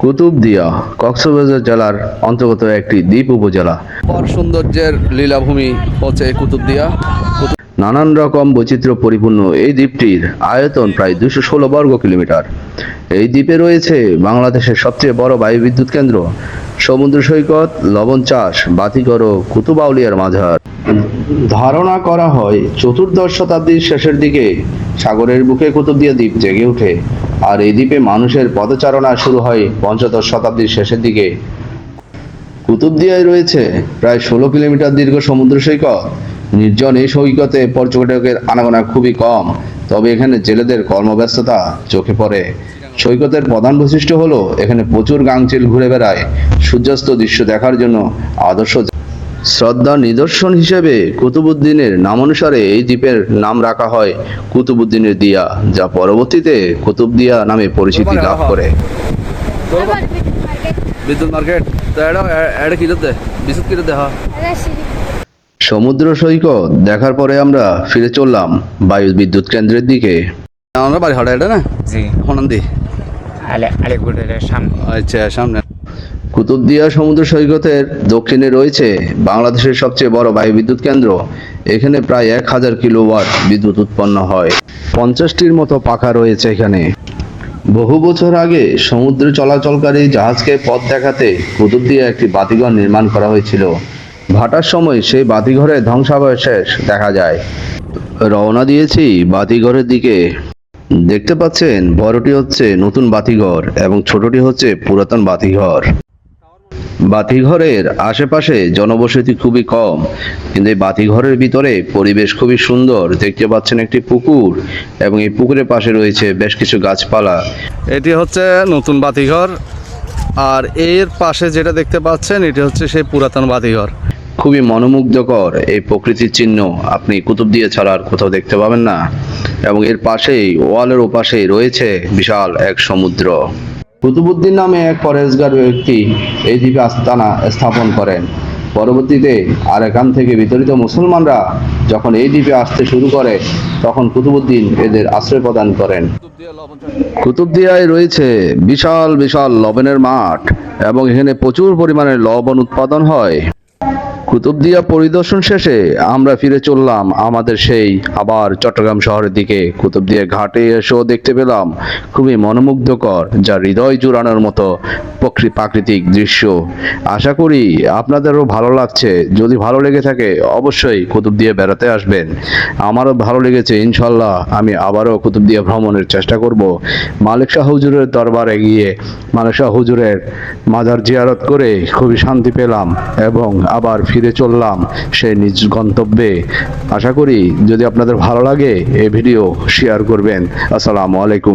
কুতুবদিয়া কক্সবাজার জেলার অন্তর্গত একটি দ্বীপ উপজেলা। পর সৌন্দর্যের লীলাভূমি হচ্ছে এই কুতুবদিয়া। নানান রকম বৈচিত্র্য পরিপূর্ণ এই দ্বীপটির আয়তন প্রায় 216 বর্গ কিলোমিটার। এই দ্বীপে রয়েছে বাংলাদেশের সবচেয়ে বড় বায়ুবিদ্যুৎ কেন্দ্র, সমুদ্র সৈকত, লবণ চাষ, বাতিঘর ও কুতুব আউলিয়ার মাজার। ধারণা করা হয় চতুর্দশ শতাব্দীর শেষের দিকে সাগরের বুকে কুতুবদিয়া দ্বীপ জেগে ওঠে, আর এই দ্বীপে মানুষের পদচারণা শুরু হয় পঞ্চদশ শতাব্দীর শেষের দিকে। কুতুবদিয়ায় রয়েছে প্রায় 16 কিলোমিটার দীর্ঘ সমুদ্র সৈকত। নির্জন এই সৈকতে পর্যটকের আনাগোনা খুবই কম, তবে এখানে জেলেদের কর্মব্যস্ততা চোখে পড়ে। সৈকতের প্রধান বৈশিষ্ট্য হলো এখানে প্রচুর গাংচিল ঘুরে বেড়ায়। সূর্যাস্ত দৃশ্য দেখার জন্য আদর্শ শ্রদ্ধা নিদর্শন হিসেবে কুতুবউদ্দিনের নামানুসারে এই দ্বীপের নাম রাখা হয় কুতুবউদ্দিনের দিয়া, যা পরবর্তীতে কুতুবদিয়া নামে পরিচিতি লাভ করে। বিদ্যুৎ মার্কেট বিদ্যুৎ কিনে দেওয়া। সমুদ্র সৈকত দেখার পরে আমরা ফিরে চললাম বায়ু বিদ্যুৎ কেন্দ্রের দিকে। আমরা বাড়ি হাটা এটা না জি হনন্দি আলিপুরের সামনে। আচ্ছা সামনে। কুতুবদিয়া সমুদ্র সৈকতের দক্ষিণে রয়েছে বাংলাদেশের সবচেয়ে বড় বায়ু বিদ্যুৎ কেন্দ্র। এখানে প্রায় 1000 কিলোওয়াট বিদ্যুৎ উৎপন্ন হয়। 50টির মতো পাখা রয়েছে এখানে। বহু বছর আগে সমুদ্রে চলাচলকারী জাহাজকে পথ দেখাতে কুতুবদিয়া একটি বাতিঘর নির্মাণ করা হয়েছিল। ভাটার সময় সেই বাতিঘরে ধ্বংসাবশেষ দেখা যায়। রওনা দিয়েছি বাতিঘরের দিকে। দেখতে পাচ্ছেন বড়টি হচ্ছে নতুন বাতিঘর এবং ছোটটি হচ্ছে পুরাতন বাতিঘর। বাতিঘরের আশেপাশে জনবসতি খুবই কম, কিন্তু এই বাতিঘরের ভিতরে পরিবেশ খুবই সুন্দর। দেখতে পাচ্ছেন একটি পুকুর এবং এই পুকুরের পাশে রয়েছে বেশ কিছু গাছপালা। এটি হচ্ছে নতুন বাতিঘর, আর এর পাশে যেটা দেখতে পাচ্ছেন এটি হচ্ছে সেই পুরাতন বাতিঘর। খুবই মনোমুগ্ধকর এই প্রকৃতির চিহ্ন আপনি কুতুবদিয়া ছাড়া আর কোথাও দেখতে পাবেন না। এবং এর পাশেই ওয়ালের ওপাশেই রয়েছে বিশাল এক সমুদ্র। কুতুবউদ্দিন নামে এক পরেশগার ব্যক্তি এই দ্বীপে আস্তানা স্থাপন করেন। পরবর্তীতে আর এখান থেকে বিতাড়িত মুসলমানরা যখন এই দ্বীপে আসতে শুরু করে, তখন কুতুবউদ্দিন এদের আশ্রয় প্রদান করেন। কুতুবদিয়ায় রয়েছে বিশাল বিশাল লবণের মাঠ এবং এখানে প্রচুর পরিমাণে লবণ উৎপাদন হয়। কুতুবদিয়া পরিদর্শন শেষে আমরা ফিরে চললাম আমাদের সেই আবার চট্টগ্রাম শহরের দিকে। কুতুবদিয়া ঘাটে এসেও দেখতে পেলাম খুবই মনোমুগ্ধকর, যা হৃদয় জুড়ানোর মতো প্রাকৃতিক দৃশ্য। আশা করি আপনাদেরও ভালো লাগছে। যদি ভালো লেগে থাকে অবশ্যই কুতুবদিয়া বেড়াতে আসবেন। আমারও ভালো লেগেছে, ইনশাল্লাহ আমি আবারও কুতুবদিয়া ভ্রমণের চেষ্টা করব। মালিক শাহ হুজুরের দরবারে গিয়ে মালিক শাহ হুজুরের মাজার জিয়ারত করে খুবই শান্তি পেলাম এবং আবার ফিরে চললাম সেই নিজ গন্তব্যে। আশা করি যদি আপনাদের ভালো লাগে এই ভিডিও শেয়ার করবেন। আসসালামু আলাইকুম।